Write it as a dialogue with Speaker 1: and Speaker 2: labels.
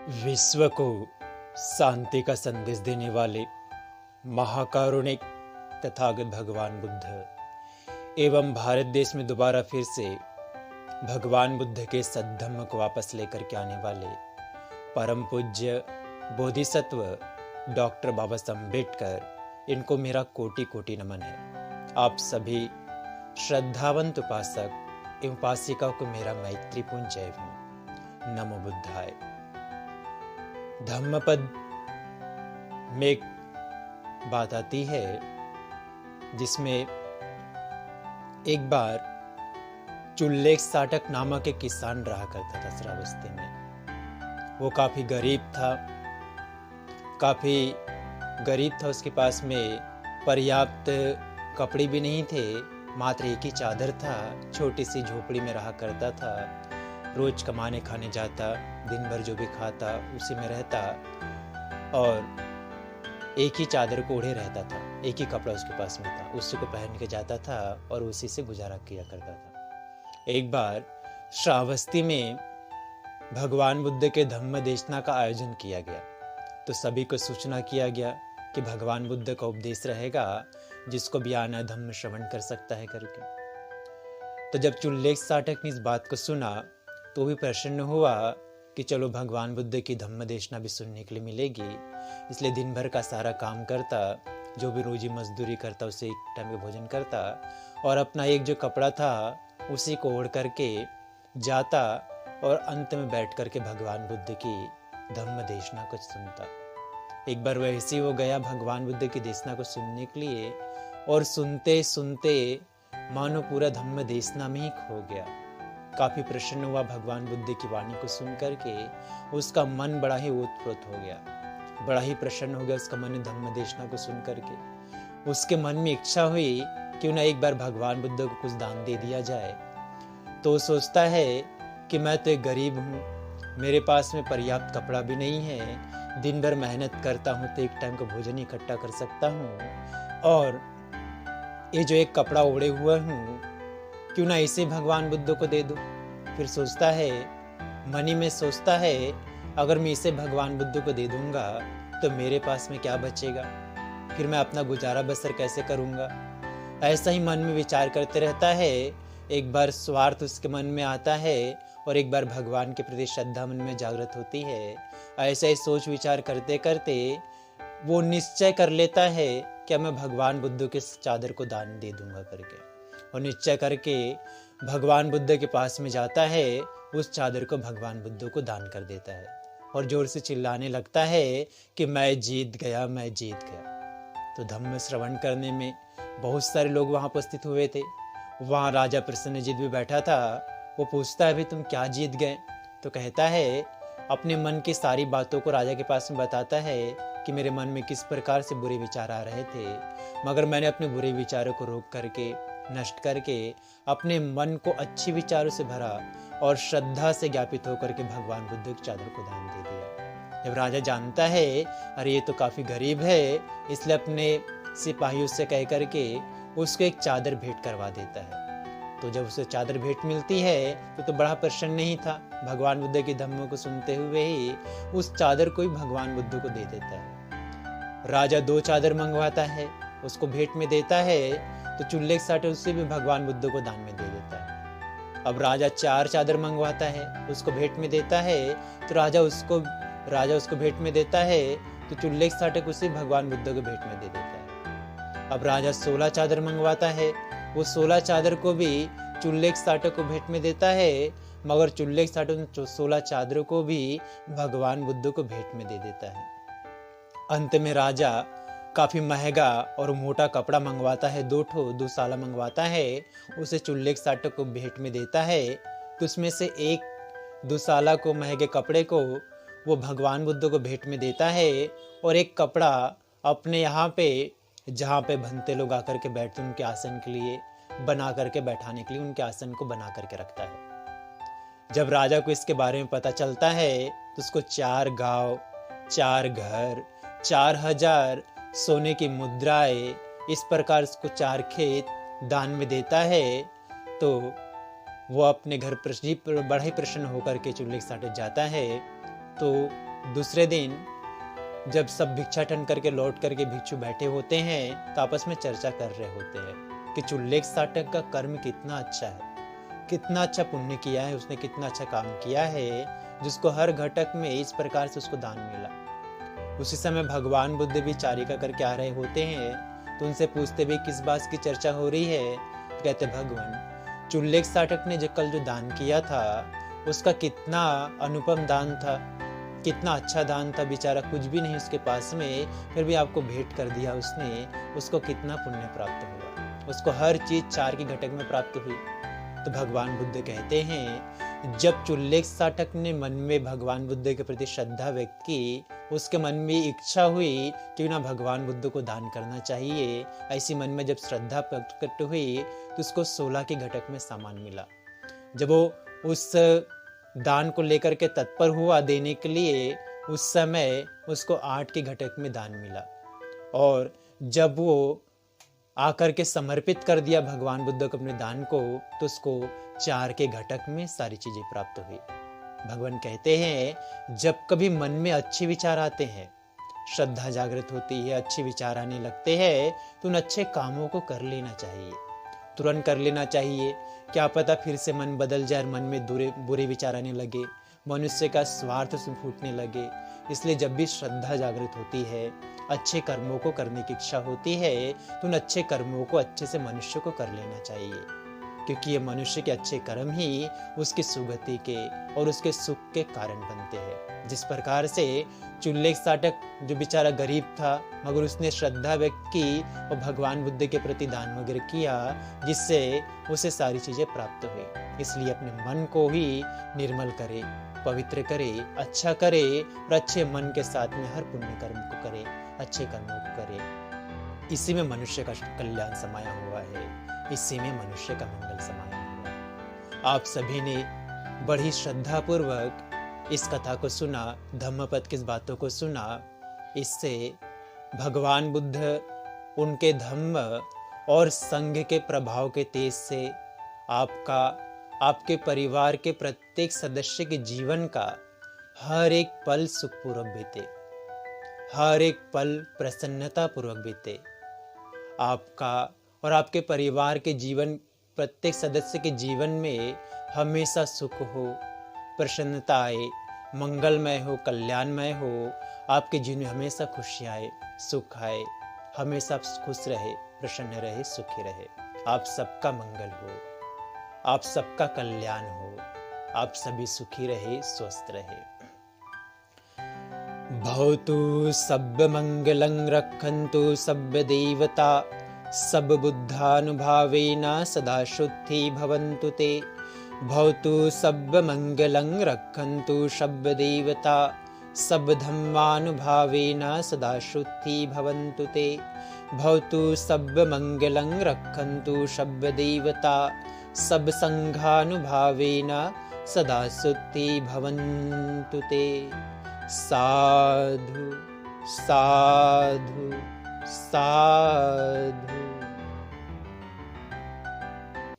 Speaker 1: विश्व को शांति का संदेश देने वाले महाकारुणिक तथागत भगवान बुद्ध एवं भारत देश में दोबारा फिर से भगवान बुद्ध के सद्धम्म को वापस लेकर के आने वाले परम पूज्य बोधिसत्व डॉक्टर बाबा साहब अम्बेडकर, इनको मेरा कोटि कोटि नमन है। आप सभी श्रद्धावंत उपासक एवं उपासिका को मेरा मैत्रीपूर्ण जय भीम। नमो बुद्धाय। धम्मपद में एक बात आती है जिसमें एक बार चुल्लेख साटक नामक एक किसान रहा करता था श्रावस्ती में। वो काफी गरीब था। उसके पास में पर्याप्त कपड़े भी नहीं थे, मात्र एक ही चादर था। छोटी सी झोपड़ी में रहा करता था। रोज कमाने खाने जाता, दिन भर जो भी खाता उसी में रहता और एक ही चादर को ओढ़े रहता था। एक ही कपड़ा उसके पास में था, उसी को पहन के जाता था और उसी से गुजारा किया करता था। एक बार श्रावस्ती में भगवान बुद्ध के धम्म देशना का आयोजन किया गया, तो सभी को सूचना किया गया कि भगवान बुद्ध का उपदेश रहेगा, जिसको भी आना धम्म श्रवण कर सकता है करके। तो जब चुल्लेख साटक ने इस बात को सुना तो भी प्रसन्न हुआ कि चलो भगवान बुद्ध की धम्म देशना भी सुनने के लिए मिलेगी। इसलिए दिन भर का सारा काम करता, जो भी रोजी मजदूरी करता उसे एक टाइम का भोजन करता और अपना एक जो कपड़ा था उसी को ओढ़ करके जाता और अंत में बैठ करके भगवान बुद्ध की धम्म देशना को सुनता। एक बार वैसे वो गया भगवान बुद्ध की देशना को सुनने के लिए और सुनते सुनते मानो पूरा धम्म देशना में ही खो गया। काफी प्रसन्न हुआ भगवान बुद्ध की वाणी को सुन करके। उसका मन बड़ा ही ओतप्रोत हो गया, बड़ा ही प्रसन्न हो गया उसका मन धम्म देशना को सुन करके। उसके मन में इच्छा हुई क्यों ना एक बार भगवान बुद्ध को कुछ दान दे दिया जाए। तो वो सोचता है कि मैं तो एक गरीब हूँ, मेरे पास में पर्याप्त कपड़ा भी नहीं है, दिन भर मेहनत करता हूँ तो एक टाइम का भोजन इकट्ठा कर सकता हूँ, और ये जो एक कपड़ा ओढ़े हुआ हूँ क्यों ना इसे भगवान बुद्ध को दे दूं। फिर सोचता है, मनी में सोचता है, अगर मैं इसे भगवान बुद्ध को दे दूंगा तो मेरे पास में क्या बचेगा, फिर मैं अपना गुजारा बसर कैसे करूंगा। ऐसा ही मन में विचार करते रहता है। एक बार स्वार्थ उसके मन में आता है और एक बार भगवान के प्रति श्रद्धा मन में जागृत होती है। ऐसा ही सोच विचार करते करते वो निश्चय कर लेता है कि मैं भगवान बुद्ध के चादर को दान दे दूंगा करके, और निश्चय करके भगवान बुद्ध के पास में जाता है, उस चादर को भगवान बुद्ध को दान कर देता है और जोर से चिल्लाने लगता है कि मैं जीत गया, मैं जीत गया। तो धम्म श्रवण करने में बहुत सारे लोग वहां उपस्थित हुए थे। वहां राजा प्रसन्नजीत भी बैठा था। वो पूछता है, भाई तुम क्या जीत गए? तो कहता है, अपने मन की सारी बातों को राजा के पास में बताता है कि मेरे मन में किस प्रकार से बुरे विचार आ रहे थे, मगर मैंने अपने बुरे विचारों को रोक करके, नष्ट करके अपने मन को अच्छे विचारों से भरा और श्रद्धा से ज्ञापित होकर के भगवान बुद्ध की चादर को दान दे दिया। जब राजा जानता है अरे ये तो काफी गरीब है, इसलिए अपने सिपाहियों से कह करके उसको एक चादर भेंट करवा देता है। तो जब उसे चादर भेंट मिलती है तो बड़ा प्रसन्न नहीं था। भगवान बुद्ध के धम्म को सुनते हुए ही उस चादर को ही भगवान बुद्ध को दे देता है। राजा 2 चादर मंगवाता है, उसको भेंट में देता है, तो चुल्लेख साटक उससे भी भगवान बुद्ध को दान में दे देता है। अब राजा 4 चादर मंगवाता है, उसको भेंट में देता है, तो राजा उसको भेंट में देता है, तो चुल्लेख साटक उसे भगवान बुद्ध को भेंट में दे देता है। अब राजा 16 चादर मंगवाता है, वो 16 चादर को भी चुल्लेख साटक को भेंट में देता है, मगर चुल्लेख साटक 16 चादरों को भी भगवान बुद्ध को भेंट में दे देता है। अंत में राजा काफी महंगा और मोटा कपड़ा मंगवाता है, 2 दुशाला मंगवाता है, उसे चुल्लेख साटक को भेंट में देता है। तो उसमें से एक दुशाला को, महंगे कपड़े को वो भगवान बुद्ध को भेंट में देता है, और एक कपड़ा अपने यहाँ पे जहाँ पे भंते लोग आकर के बैठते उनके आसन के लिए बना करके, बैठाने के लिए उनके आसन को बना करके रखता है। जब राजा को इसके बारे में पता चलता है तो उसको 4 गांव, 4 घर, 4000 सोने की मुद्राएं, इस प्रकार उसको 4 खेत दान में देता है। तो वो अपने घर बड़ा ही प्रसन्न होकर के चुल्लेख साटक जाता है। तो दूसरे दिन जब सब भिक्षाटन करके लौट करके भिक्षु बैठे होते हैं तो आपस में चर्चा कर रहे होते हैं कि चुल्लेख साटक का कर्म कितना अच्छा है, कितना अच्छा पुण्य किया है उसने, कितना अच्छा काम किया है जिसको हर घटक में इस प्रकार से उसको दान मिला। उसी समय भगवान बुद्ध भी चारिका करके आ रहे होते हैं तो उनसे पूछते भी किस बात की चर्चा हो रही है। तो कहते भगवान चुल्लेख साटक ने जो कल जो दान किया था उसका कितना अनुपम दान था, कितना अच्छा दान था। बेचारा कुछ भी नहीं उसके पास में, फिर भी आपको भेंट कर दिया उसने, उसको कितना पुण्य प्राप्त हुआ, उसको हर चीज 4 की घटक में प्राप्त हुई। तो भगवान बुद्ध कहते हैं जब चुल्लेख साटक ने मन में भगवान बुद्ध के प्रति श्रद्धा व्यक्त की, उसके मन में इच्छा हुई कि ना भगवान बुद्ध को दान करना चाहिए, ऐसी मन में जब श्रद्धा प्रकट हुई तो उसको 16 की घटक में सामान मिला। जब वो उस दान को लेकर के तत्पर हुआ देने के लिए, उस समय उसको 8 की घटक में दान मिला। और जब वो आकर के समर्पित कर दिया भगवान बुद्ध को अपने दान को, तो उसको 4 के घटक में सारी चीजें प्राप्त हुई। भगवान कहते हैं जब कभी मन में अच्छे विचार आते हैं, श्रद्धा जागृत होती है, अच्छे विचार आने लगते हैं, तो उन अच्छे कामों को कर लेना चाहिए, तुरंत कर लेना चाहिए। क्या पता फिर से मन बदल जाए, मन में बुरे विचार आने लगे, मनुष्य का स्वार्थ फूटने लगे। इसलिए जब भी श्रद्धा जागृत होती है, अच्छे कर्मों को करने की इच्छा होती है, तो उन अच्छे कर्मों को अच्छे से मनुष्य को कर लेना चाहिए, क्योंकि ये मनुष्य के अच्छे कर्म ही उसकी सुगति के और उसके सुख के कारण बनते हैं। जिस प्रकार से चुल्लेख साटक जो बेचारा गरीब था मगर उसने श्रद्धा व्यक्त की और भगवान बुद्ध के प्रति दान वगैरह किया, जिससे उसे सारी चीजें प्राप्त हुई। इसलिए अपने मन को ही निर्मल करे, पवित्र करे, अच्छा करे और अच्छे मन के साथ में हर पुण्य कर्म को करे, अच्छे कर्मों को करे। इसी में मनुष्य का कल्याण समाया हुआ है, इसी में मनुष्य का मंगल समाया हुआ है। आप सभी ने बड़ी श्रद्धा पूर्वक इस कथा को सुना, धम्मपद की इस बातों को सुना। इससे भगवान बुद्ध उनके धम्म और संघ के प्रभाव के तेज से आपके परिवार के प्रत्येक सदस्य के जीवन का हर एक पल सुखपूर्वक बीते, हर एक पल प्रसन्नता पूर्वक बीते। आपका और आपके परिवार के जीवन, प्रत्येक सदस्य के जीवन में हमेशा सुख हो, प्रसन्नता आए, मंगलमय हो, कल्याणमय हो। आपके जीवन में हमेशा खुशी आए, सुख आए, हमेशा खुश रहे, प्रसन्न रहे, सुखी रहे। आप सबका मंगल हो, आप सबका कल्याण हो, आप सभी सुखी रहे, स्वस्थ रहे। भवतु सब मंगलं रक्षन्तु सब देवता, सब बुद्धानुभावेन सदा शुद्धि भवन्तु ते। भवतु सब मंगलं रक्षन्तु सब देवता, सब धम्मानुभावेन सदा शुद्धि भवन्तु ते। भवतु सब मंगलं रक्षन्तु सब देवता, सब संघानुभावेन सदा शुद्धि भवन्तु ते। साधु साधु साधु।